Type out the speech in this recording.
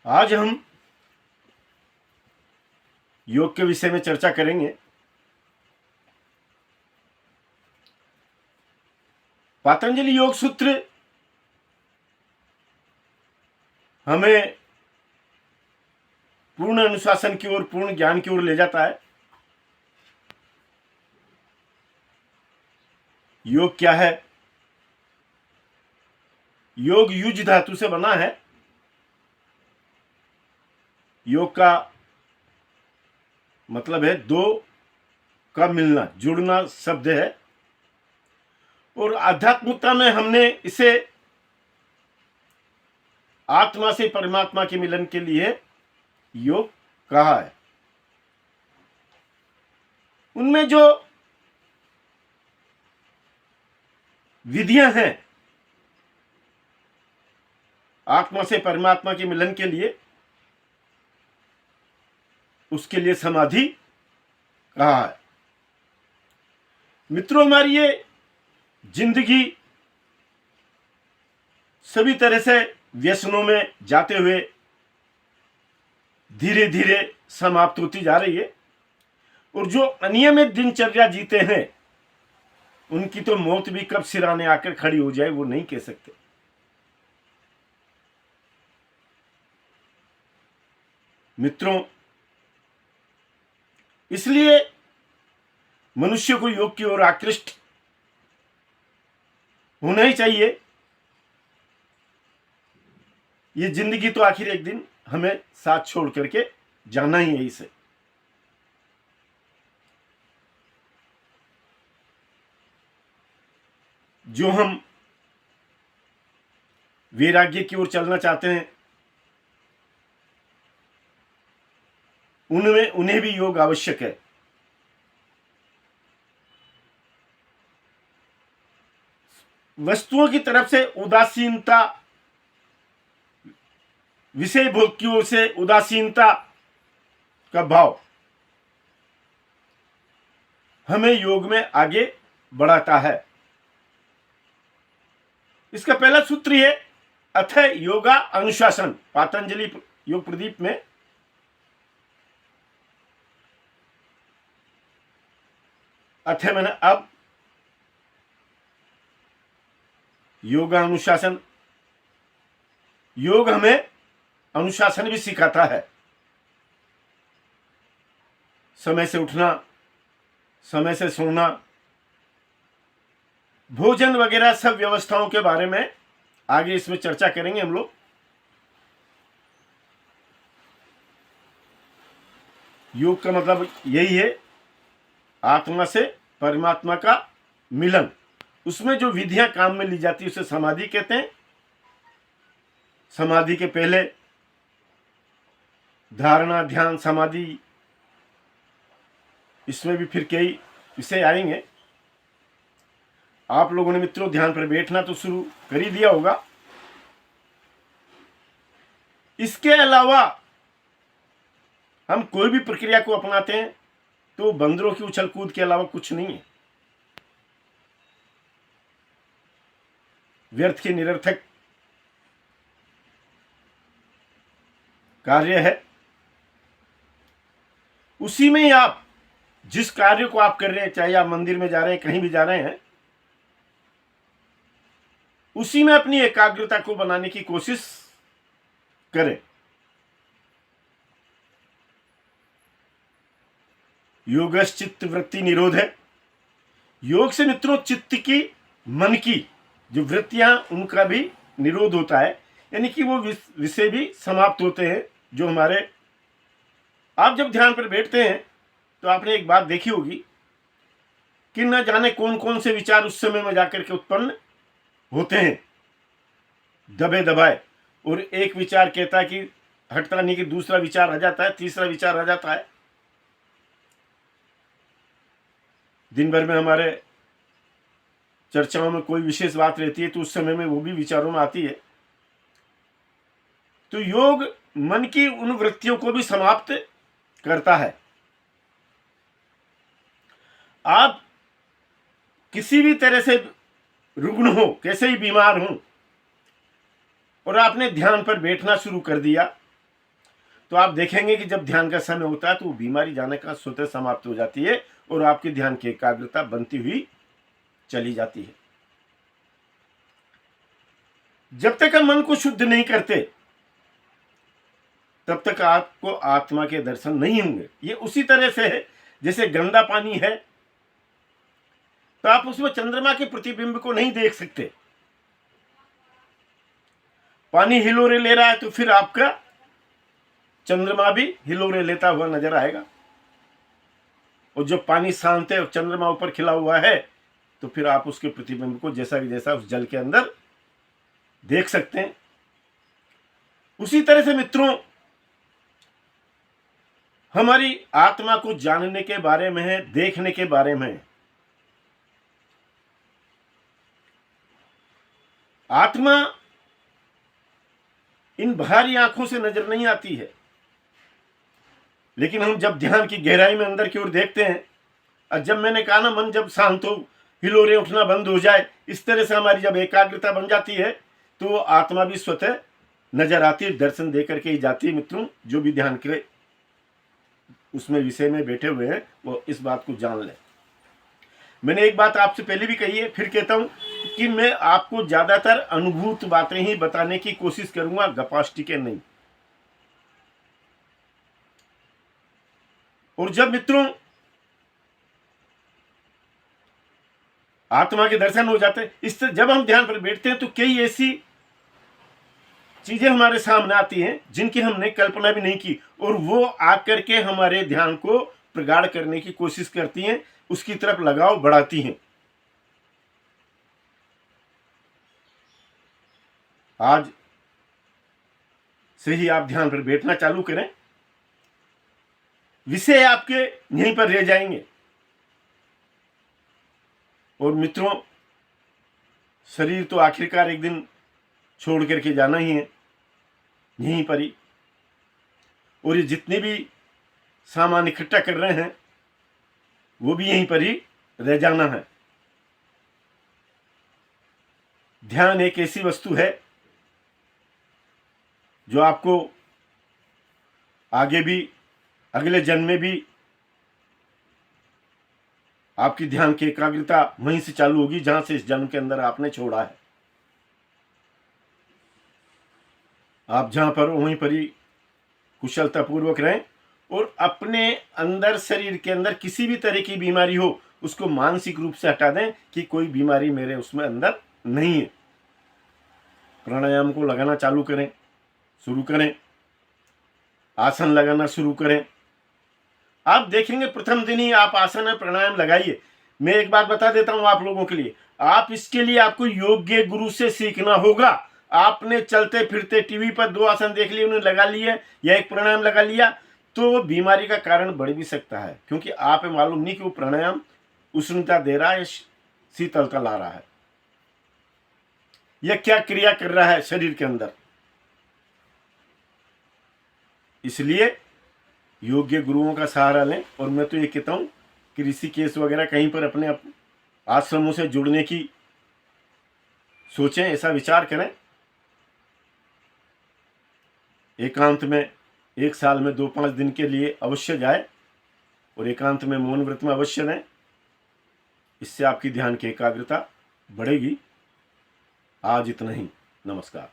आज हम योग के विषय में चर्चा करेंगे। पतंजलि योग सूत्र हमें पूर्ण अनुशासन की ओर, पूर्ण ज्ञान की ओर ले जाता है। योग क्या है? योग युज धातु से बना है। योग का मतलब है दो का मिलना, जुड़ना शब्द है। और आध्यात्मिकता में हमने इसे आत्मा से परमात्मा के मिलन के लिए योग कहा है। उनमें जो विधियां हैं आत्मा से परमात्मा के मिलन के लिए, उसके लिए समाधि कहा है। मित्रों, हमारी ये जिंदगी सभी तरह से व्यसनों में जाते हुए धीरे धीरे समाप्त होती जा रही है। और जो अनियमित दिनचर्या जीते हैं उनकी तो मौत भी कब सिराने आकर खड़ी हो जाए वो नहीं कह सकते। मित्रों, इसलिए मनुष्य को योग की ओर आकृष्ट होना ही चाहिए। ये जिंदगी तो आखिर एक दिन हमें साथ छोड़ करके जाना ही है। इसे जो हम वैराग्य की ओर चलना चाहते हैं उन्हें भी योग आवश्यक है। वस्तुओं की तरफ से उदासीनता, विषय भोग की ओर से उदासीनता का भाव हमें योग में आगे बढ़ाता है। इसका पहला सूत्र है अथ योगा अनुशासन। पतंजलि योग प्रदीप में अथ मैंने अब, योगा अनुशासन। योग हमें अनुशासन भी सिखाता है। समय से उठना, समय से सोना, भोजन वगैरह सब व्यवस्थाओं के बारे में आगे इसमें चर्चा करेंगे हम लोग। योग का मतलब यही है, आत्मा से परमात्मा का मिलन। उसमें जो विधियां काम में ली जाती है उसे समाधि कहते हैं। समाधि के पहले धारणा, ध्यान, समाधि, इसमें भी फिर कई विषय आएंगे। आप लोगों ने मित्रों ध्यान पर बैठना तो शुरू कर ही दिया होगा। इसके अलावा हम कोई भी प्रक्रिया को अपनाते हैं तो बंदरों की उछल कूद के अलावा कुछ नहीं है। व्यर्थ के निरर्थक कार्य है। उसी में ही आप जिस कार्य को आप कर रहे हैं, चाहे आप मंदिर में जा रहे हैं, कहीं भी जा रहे हैं, उसी में अपनी एकाग्रता को बनाने की कोशिश करें। योगश्चित्त वृत्ति निरोध है। योग से मित्रों चित्त की, मन की जो वृत्तियां, उनका भी निरोध होता है। यानी कि वो विषय भी समाप्त होते हैं जो हमारे। आप जब ध्यान पर बैठते हैं तो आपने एक बात देखी होगी कि न जाने कौन कौन से विचार उस समय में जाकर के उत्पन्न होते हैं दबे दबाए। और एक विचार कहता है कि हटता नहीं, कि दूसरा विचार आ जाता है, तीसरा विचार आ जाता है। दिन भर में हमारे चर्चाओं में कोई विशेष बात रहती है तो उस समय में वो भी विचारों में आती है। तो योग मन की उन वृत्तियों को भी समाप्त करता है। आप किसी भी तरह से रुग्ण हो, कैसे ही बीमार हो, और आपने ध्यान पर बैठना शुरू कर दिया तो आप देखेंगे कि जब ध्यान का समय होता है तो वो बीमारी जाने का स्वतः समाप्त हो जाती है और आपकी ध्यान की एकाग्रता बनती हुई चली जाती है। जब तक हम मन को शुद्ध नहीं करते तब तक आपको आत्मा के दर्शन नहीं होंगे। ये उसी तरह से है जैसे गंदा पानी है तो आप उसमें चंद्रमा के प्रतिबिंब को नहीं देख सकते। पानी हिलोरे ले रहा है तो फिर आपका चंद्रमा भी हिलोरे लेता हुआ नजर आएगा। और जब पानी शांत है और चंद्रमा ऊपर खिला हुआ है तो फिर आप उसके प्रतिबिंब को जैसा कि जैसा उस जल के अंदर देख सकते हैं। उसी तरह से मित्रों, हमारी आत्मा को जानने के बारे में है, देखने के बारे में है। आत्मा इन बाहरी आंखों से नजर नहीं आती है, लेकिन हम जब ध्यान की गहराई में अंदर की ओर देखते हैं, और जब मैंने कहा ना मन जब शांत हो, हिलोरे उठना बंद हो जाए, इस तरह से हमारी जब एकाग्रता बन जाती है तो आत्मा भी स्वतः नजर आती है, दर्शन दे करके ही जाती है। मित्रों, जो भी ध्यान के उसमें विषय में बैठे हुए हैं वो इस बात को जान लें। मैंने एक बात आपसे पहले भी कही है, फिर कहता हूं कि मैं आपको ज्यादातर अनुभूत बातें ही बताने की कोशिश करूंगा, गपाष्टिकें नहीं। और जब मित्रों आत्मा के दर्शन हो जाते हैं, इससे जब हम ध्यान पर बैठते हैं तो कई ऐसी चीजें हमारे सामने आती हैं जिनकी हमने कल्पना भी नहीं की, और वो आकर के हमारे ध्यान को प्रगाढ़ करने की कोशिश करती हैं, उसकी तरफ लगाव बढ़ाती हैं। आज से ही आप ध्यान पर बैठना चालू करें, विषय आपके यहीं पर रह जाएंगे। और मित्रों, शरीर तो आखिरकार एक दिन छोड़ करके जाना ही है, यहीं पर ही। और ये जितने भी सामान इकट्ठा कर रहे हैं वो भी यहीं पर ही रह जाना है। ध्यान एक ऐसी वस्तु है जो आपको आगे भी, अगले जन्म में भी आपकी ध्यान की एकाग्रता वहीं से चालू होगी जहां से इस जन्म के अंदर आपने छोड़ा है। आप जहां पर वहीं पर ही कुशलतापूर्वक रहें और अपने अंदर, शरीर के अंदर किसी भी तरह की बीमारी हो उसको मानसिक रूप से हटा दें कि कोई बीमारी मेरे उसमें अंदर नहीं है। प्राणायाम को लगाना चालू करें, शुरू करें, आसन लगाना शुरू करें। आप देखेंगे प्रथम दिन ही आप आसन और प्राणायाम लगाइए। मैं एक बात बता देता हूं आप लोगों के लिए, आप इसके लिए आपको योग्य गुरु से सीखना होगा। आपने चलते फिरते टीवी पर 2 आसन देख लिए, उन्हें लगा लिए या एक प्राणायाम लगा लिया तो वो बीमारी का कारण बढ़ भी सकता है, क्योंकि आप मालूम नहीं कि वो प्राणायाम उष्णता दे रहा है, शीतलता ला रहा है, यह क्या क्रिया कर रहा है शरीर के अंदर। इसलिए योग्य गुरुओं का सहारा लें। और मैं तो ये कहता हूं कि ऋषिकेश वगैरह कहीं पर अपने आश्रमों से जुड़ने की सोचें, ऐसा विचार करें। एकांत में 1 साल में 2-5 दिन के लिए अवश्य जाए और एकांत में मौन व्रत में अवश्य रहें। इससे आपकी ध्यान की एकाग्रता बढ़ेगी। आज इतना ही। नमस्कार।